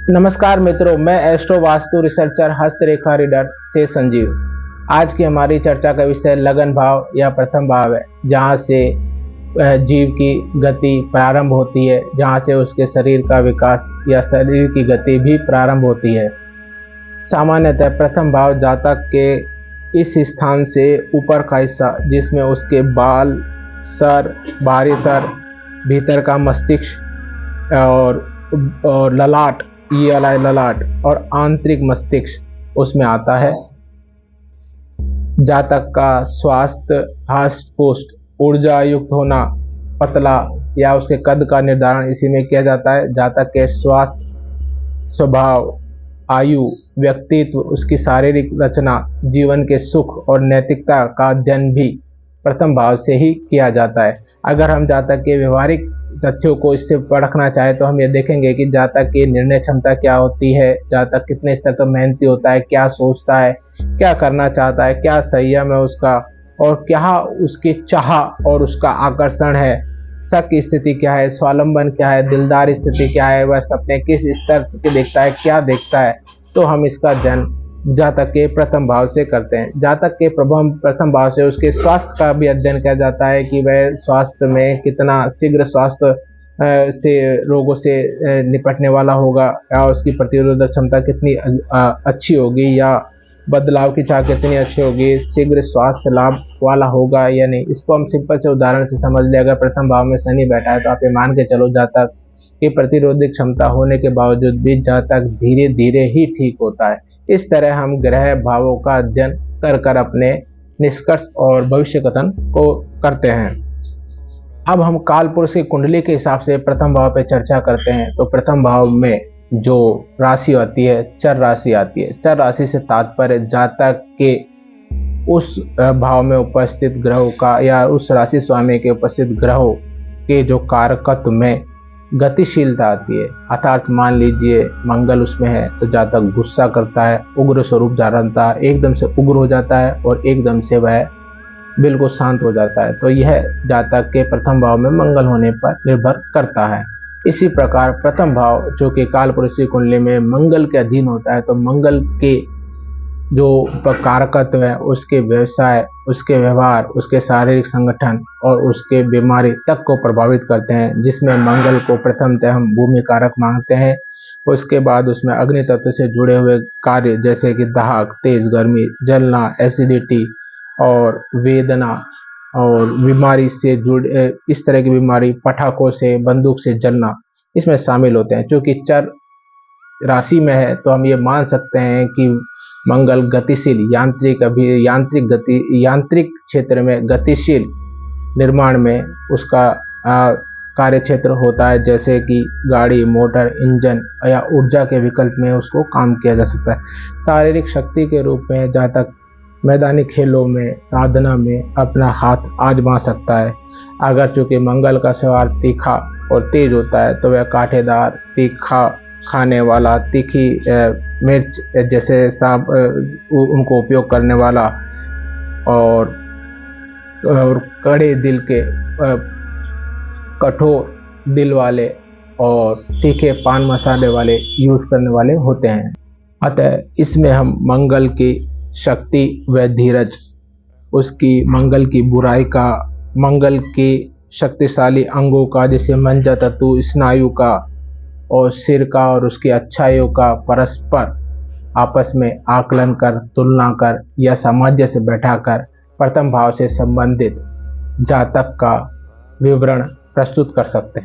नमस्कार मित्रों, मैं एस्ट्रो वास्तु रिसर्चर हस्तरेखा रीडर से संजीव। आज की हमारी चर्चा का विषय लगन भाव या प्रथम भाव है, जहाँ से जीव की गति प्रारंभ होती है, जहाँ से उसके शरीर का विकास या शरीर की गति भी प्रारंभ होती है। सामान्यतः प्रथम भाव जातक के इस स्थान से ऊपर का हिस्सा, जिसमें उसके बाल, सर, बाहरी सर, भीतर का मस्तिष्क और ललाट, ये वाला ललाट और आंतरिक मस्तिष्क उसमें आता है। जातक का स्वास्थ्य, हष्ट पुष्ट, ऊर्जा युक्त होना, पतला या उसके कद का निर्धारण इसी में किया जाता है। जातक के स्वास्थ्य, स्वभाव, आयु, व्यक्तित्व, उसकी शारीरिक रचना, जीवन के सुख और नैतिकता का अध्ययन भी प्रथम भाव से ही किया जाता है। अगर हम जातक के व्यवहारिक तथ्यों को इससे परखना चाहे तो हम ये देखेंगे कि जातक की निर्णय क्षमता क्या होती है, जातक कितने स्तर पर मेहनती होता है, क्या सोचता है, क्या करना चाहता है, क्या संयम है उसका, और क्या उसकी चाह और उसका आकर्षण है, शक की स्थिति क्या है, स्वावलंबन क्या है, दिलदार स्थिति क्या है, वह सपने किस स्तर के देखता है, क्या देखता है। तो हम इसका अध्ययन जातक के प्रथम भाव से करते हैं। जातक के प्रथम भाव से उसके स्वास्थ्य का भी अध्ययन किया जाता है कि वह स्वास्थ्य में कितना शीघ्र स्वास्थ्य से रोगों से निपटने वाला होगा, या उसकी प्रतिरोधक क्षमता कितनी अच्छी होगी, या बदलाव की चाह कितनी अच्छी होगी, शीघ्र स्वास्थ्य लाभ वाला होगा या नहीं। इसको हम सिंपल से उदाहरण से समझ ले। अगर प्रथम भाव में शनि बैठा है तो आप ये मान के चलो जातक की प्रतिरोधक क्षमता होने के बावजूद भी जातक धीरे धीरे ही ठीक होता है। इस तरह हम ग्रह भावों का अध्ययन कर अपने निष्कर्ष और भविष्य कथन को करते हैं। अब हम काल पुरुष की कुंडली के हिसाब से प्रथम भाव पे चर्चा करते हैं। तो प्रथम भाव में जो राशि आती है, चर राशि आती है। चर राशि से तात्पर्य जातक के उस भाव में उपस्थित ग्रहों का या उस राशि स्वामी के उपस्थित ग्रहों के जो कारकत्व में गतिशीलता आती है। अर्थात मान लीजिए मंगल उसमें है तो जातक गुस्सा करता है, उग्र स्वरूप धारणता है, एकदम से उग्र हो जाता है और एकदम से वह बिल्कुल शांत हो जाता है। तो यह जातक के प्रथम भाव में मंगल होने पर निर्भर करता है। इसी प्रकार प्रथम भाव जो कि काल पुरुष की कुंडली में मंगल के अधीन होता है, तो मंगल के जो कारकत्व है उसके व्यवसाय, उसके व्यवहार, उसके शारीरिक संगठन और उसके बीमारी तक को प्रभावित करते हैं, जिसमें मंगल को प्रथमतः हम भूमि कारक मानते हैं। उसके बाद उसमें अग्नि तत्व से जुड़े हुए कार्य जैसे कि दाहक, तेज गर्मी, जलना, एसिडिटी और वेदना और बीमारी से जुड़े इस तरह की बीमारी, पटाखों से, बंदूक से जलना, इसमें शामिल होते हैं। क्योंकि चर राशि में है तो हम ये मान सकते हैं कि मंगल गतिशील, यांत्रिक क्षेत्र में गतिशील निर्माण में उसका कार्य क्षेत्र होता है, जैसे कि गाड़ी, मोटर, इंजन या ऊर्जा के विकल्प में उसको काम किया जा सकता है। शारीरिक शक्ति के रूप में जातक मैदानी खेलों में, साधना में अपना हाथ आजमा सकता है। अगर चूंकि मंगल का सवार तीखा और तेज होता है तो वह कांटेदार, तीखा खाने वाला, तीखी मिर्च जैसे उनको उपयोग करने वाला और कड़े दिल के, कठोर दिल वाले और तीखे पान मसाले वाले यूज करने वाले होते हैं। अतः इसमें हम मंगल की शक्ति व धीरज, उसकी मंगल की बुराई का, मंगल की शक्तिशाली अंगों का जैसे मंजा तत्व, स्नायु का और सिर का और उसकी अच्छाइयों का परस्पर आपस में आकलन कर, तुलना कर या सामंजस्य बैठाकर प्रथम भाव से संबंधित जातक का विवरण प्रस्तुत कर सकते हैं।